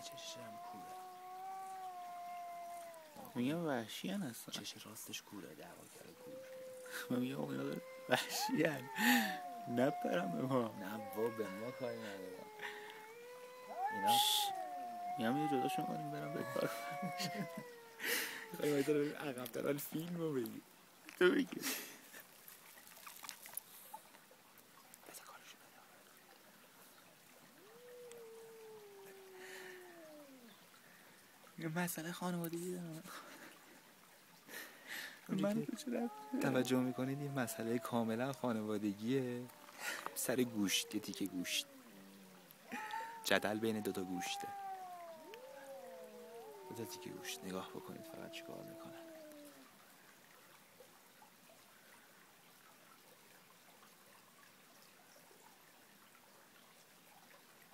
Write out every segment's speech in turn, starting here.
چشم کوره. میگم وحشی هن اصلا. چش راستش کوره، دعواگر کور. من میگم اینا وحشی هن، نپرم به ما. نه با به ما کاری ندارم اینا. میگم یه جدا شما کنیم برم به کار. خیلی باید رو عقب ترال فیلم رو بگی. تو بگی بذار کارشو یه مسئله خانوادگی دارم. من توجه میکنید این مسئله کاملا خانوادگیه. سر گوشت، یه تیکه گوشت، جدل بین دوتا گوشته. دوتا تیکه گوشت، نگاه بکنید فقط چیکار میکنن.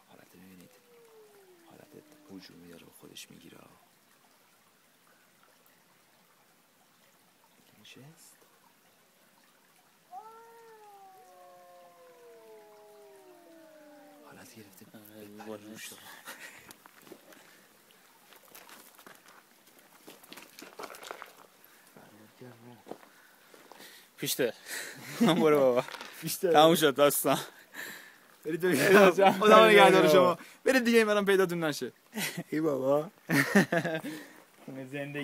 حالت ببینید، حالت هجومی داره خودش میگیره. نشست حالت گرفته بپر روش. پیشته من برو بابا بیشتر تموم شد داستان. برید ببینید. خدا نگهدار شما. برید دیگه این برام پیداتون نشه. ای بابا زندگی